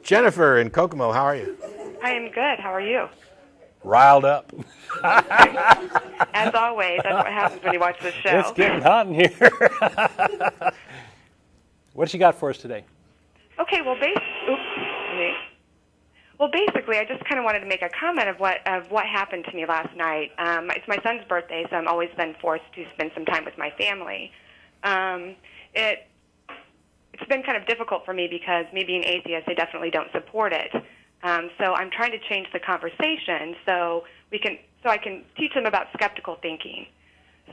Jennifer in Kokomo, how are you? I am good. How are you? Riled up. As always, that's what happens when you watch this show. It's getting hot in here. What you got for us today? Okay, well, basically, I just kind of wanted to make a comment of what happened to me last night. It's my son's birthday, so I'm always then forced to spend some time with my family. It's been kind of difficult for me because me being atheist, I definitely don't support it. So I'm trying to change the conversation so I can teach them about skeptical thinking.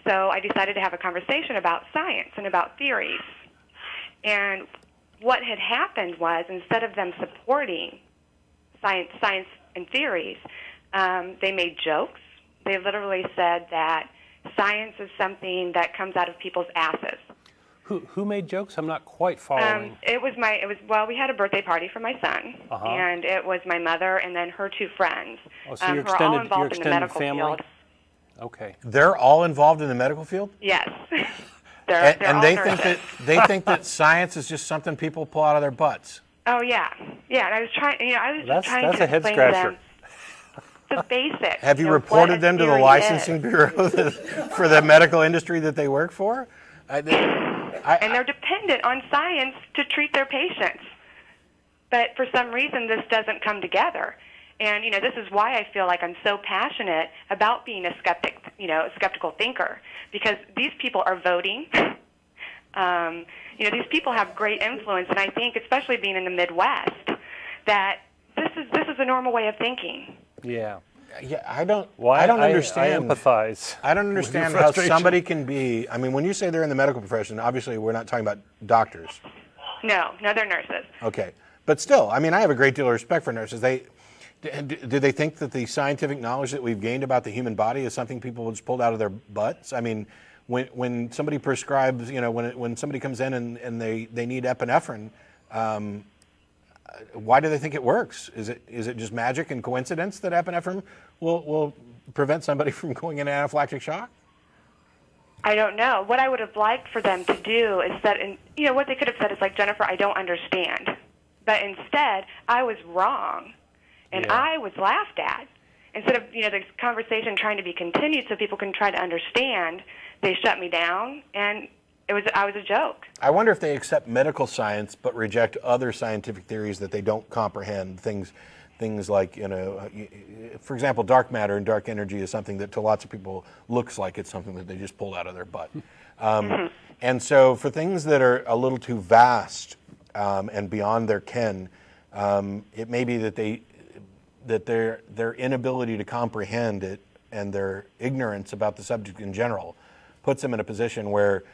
So I decided to have a conversation about science and about theories. And what had happened was, instead of them supporting science and theories, they made jokes. They literally said that science is something that comes out of people's asses. Who made jokes? I'm not quite following. We had a birthday party for my son, and it was my mother and then her two friends. Oh, so your who are all involved extended in the medical family? field. Okay. They're all involved in the medical field? Yes. And they think that science is just something people pull out of their butts. Oh yeah, yeah. And I was trying, That's to a head explain scratcher. to them the basics. Have you what reported a them to the theory licensing is. bureau for the medical industry that they work for? And they're dependent on science to treat their patients. But for some reason, this doesn't come together. And, this is why I feel like I'm so passionate about being a skeptic, a skeptical thinker, because these people are voting. These people have great influence, and I think, especially being in the Midwest, that this is a normal way of thinking. Yeah. Yeah, I don't I understand. empathize. I don't understand how somebody can be. I mean, when you say they're in the medical profession, obviously we're not talking about doctors. No, they're nurses. Okay, but still, I mean, I have a great deal of respect for nurses. Do they think that the scientific knowledge that we've gained about the human body is something people just pulled out of their butts? I mean, when somebody prescribes, when somebody comes in and they need epinephrine. Why do they think it works? Is it just magic and coincidence that epinephrine will prevent somebody from going into anaphylactic shock? I don't know. What I would have liked for them to do is that, what they could have said is like, Jennifer, I don't understand. But instead, I was wrong, and I was laughed at. Instead of, the conversation trying to be continued so people can try to understand, they shut me down, and I was a joke. I wonder if they accept medical science but reject other scientific theories that they don't comprehend. Things like, for example, dark matter and dark energy is something that to lots of people looks like it's something that they just pulled out of their butt. And so for things that are a little too vast and beyond their ken, it may be that their inability to comprehend it and their ignorance about the subject in general puts them in a position where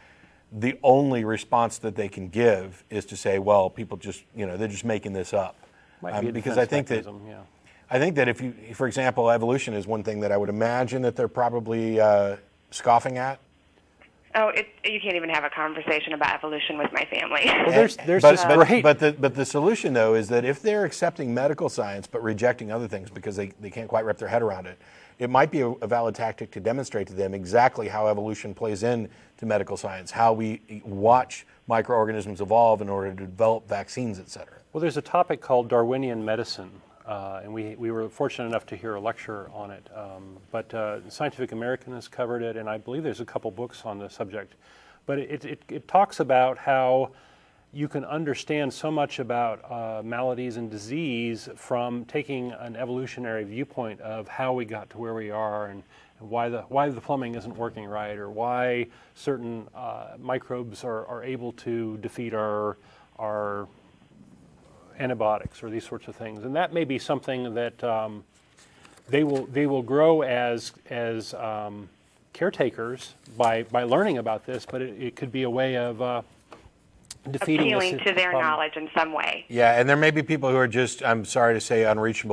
the only response that they can give is to say, well, people just, they're just making this up. Because I think that if you, for example, evolution is one thing that I would imagine that they're probably scoffing at. Oh, you can't even have a conversation about evolution with my family. Well, but the solution, though, is that if they're accepting medical science but rejecting other things because they can't quite wrap their head around it, it might be a valid tactic to demonstrate to them exactly how evolution plays in to medical science, how we watch microorganisms evolve in order to develop vaccines, et cetera. Well, there's a topic called Darwinian medicine, and we were fortunate enough to hear a lecture on it. But Scientific American has covered it, and I believe there's a couple books on the subject. But it talks about how you can understand so much about maladies and disease from taking an evolutionary viewpoint of how we got to where we are and why the plumbing isn't working right, or why certain microbes are able to defeat our antibiotics or these sorts of things. And that may be something that they will grow as caretakers by learning about this, but it could be a way of defeating appealing to their knowledge in some way. Yeah, and there may be people who are just, I'm sorry to say, unreachable